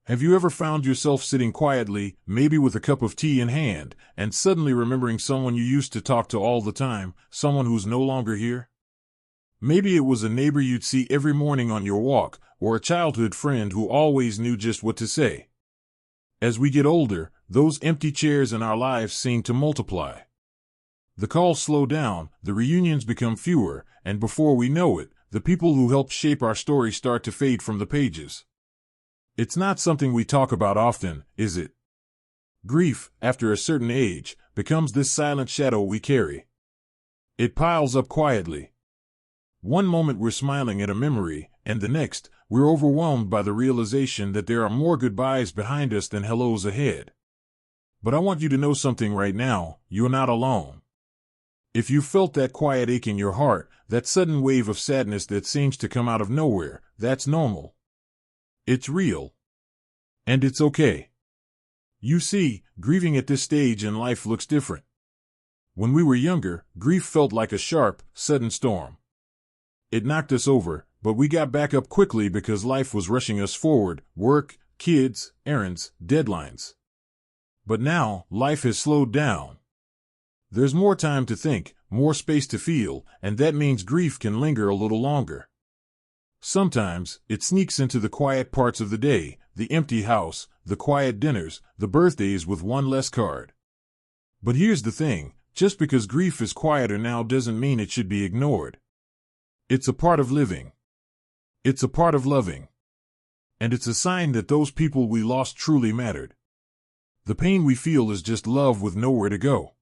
Have you ever found yourself sitting quietly, maybe with a cup of tea in hand, and suddenly remembering someone you used to talk to all the time, someone who's no longer here? Maybe it was a neighbor you'd see every morning on your walk, or a childhood friend who always knew just what to say. As we get older, those empty chairs in our lives seem to multiply. The calls slow down, the reunions become fewer, and before we know it, the people who helped shape our story start to fade from the pages. It's not something we talk about often, is it? Grief, after a certain age, becomes this silent shadow we carry. It piles up quietly. One moment we're smiling at a memory, and the next, we're overwhelmed by the realization that there are more goodbyes behind us than hellos ahead. But I want you to know something right now: you're not alone. If you felt that quiet ache in your heart, that sudden wave of sadness that seems to come out of nowhere, that's normal. It's real. And it's okay. You see, grieving at this stage in life looks different. When we were younger, grief felt like a sharp, sudden storm. It knocked us over, but we got back up quickly because life was rushing us forward: work, kids, errands, deadlines. But now, life has slowed down. There's more time to think, more space to feel, and that means grief can linger a little longer. Sometimes, it sneaks into the quiet parts of the day: the empty house, the quiet dinners, the birthdays with one less card. But here's the thing: just because grief is quieter now doesn't mean it should be ignored. It's a part of living. It's a part of loving. And it's a sign that those people we lost truly mattered. The pain we feel is just love with nowhere to go.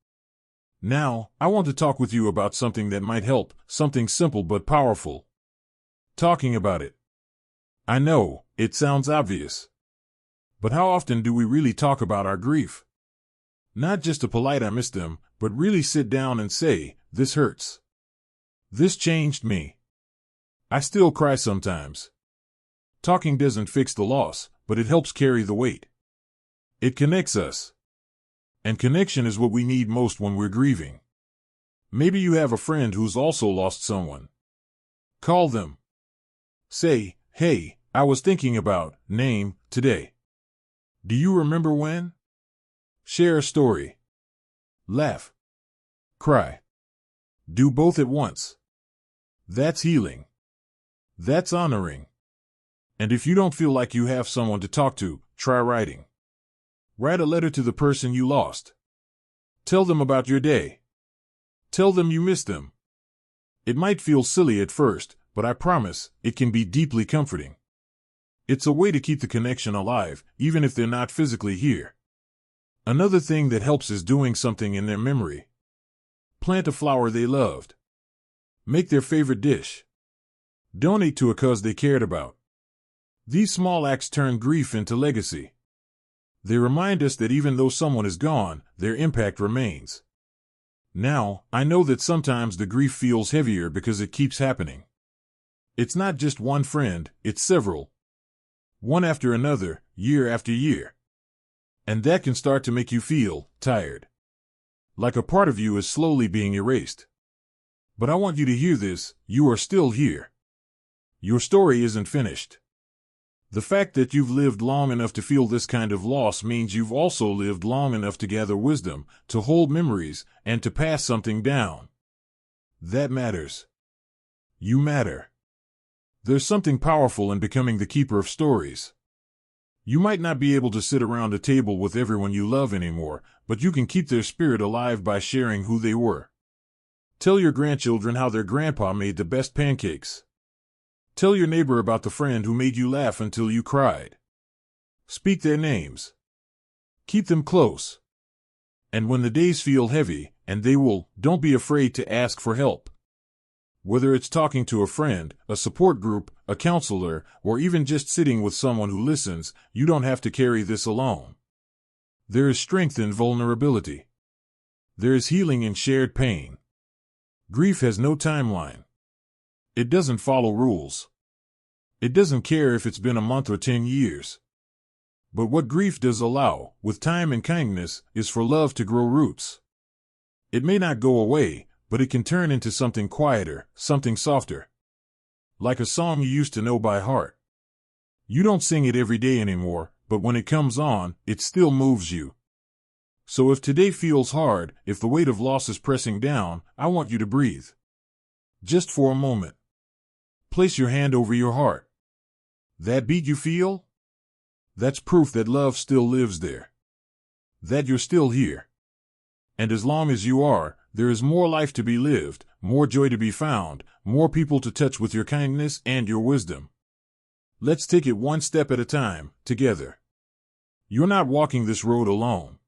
Now, I want to talk with you about something that might help, something simple but powerful. Talking about it. I know, it sounds obvious. But how often do we really talk about our grief? Not just a polite "I miss them," but really sit down and say, "This hurts. This changed me." I still cry sometimes. Talking doesn't fix the loss, but it helps carry the weight. It connects us. And connection is what we need most when we're grieving. Maybe you have a friend who's also lost someone. Call them. Say, "Hey, I was thinking about name today. Do you remember when?" Share a story. Laugh. Cry. Do both at once. That's healing. That's honoring. And if you don't feel like you have someone to talk to, try writing. Write a letter to the person you lost. Tell them about your day. Tell them you miss them. It might feel silly at first, but I promise, it can be deeply comforting. It's a way to keep the connection alive, even if they're not physically here. Another thing that helps is doing something in their memory. Plant a flower they loved. Make their favorite dish. Donate to a cause they cared about. These small acts turn grief into legacy. They remind us that even though someone is gone, their impact remains. Now, I know that sometimes the grief feels heavier because it keeps happening. It's not just one friend, it's several. One after another, year after year. And that can start to make you feel tired. Like a part of you is slowly being erased. But I want you to hear this: you are still here. Your story isn't finished. The fact that you've lived long enough to feel this kind of loss means you've also lived long enough to gather wisdom, to hold memories, and to pass something down. That matters. You matter. There's something powerful in becoming the keeper of stories. You might not be able to sit around a table with everyone you love anymore, but you can keep their spirit alive by sharing who they were. Tell your grandchildren how their grandpa made the best pancakes. Tell your neighbor about the friend who made you laugh until you cried. Speak their names. Keep them close. And when the days feel heavy, and they will, don't be afraid to ask for help. Whether it's talking to a friend, a support group, a counselor, or even just sitting with someone who listens, you don't have to carry this alone. There is strength in vulnerability. There is healing in shared pain. Grief has no timeline. It doesn't follow rules. It doesn't care if it's been a month or 10 years. But what grief does allow, with time and kindness, is for love to grow roots. It may not go away, but it can turn into something quieter, something softer. Like a song you used to know by heart. You don't sing it every day anymore, but when it comes on, it still moves you. So if today feels hard, if the weight of loss is pressing down, I want you to breathe. Just for a moment. Place your hand over your heart. That beat you feel? That's proof that love still lives there. That you're still here. And as long as you are, there is more life to be lived, more joy to be found, more people to touch with your kindness and your wisdom. Let's take it one step at a time, together. You're not walking this road alone.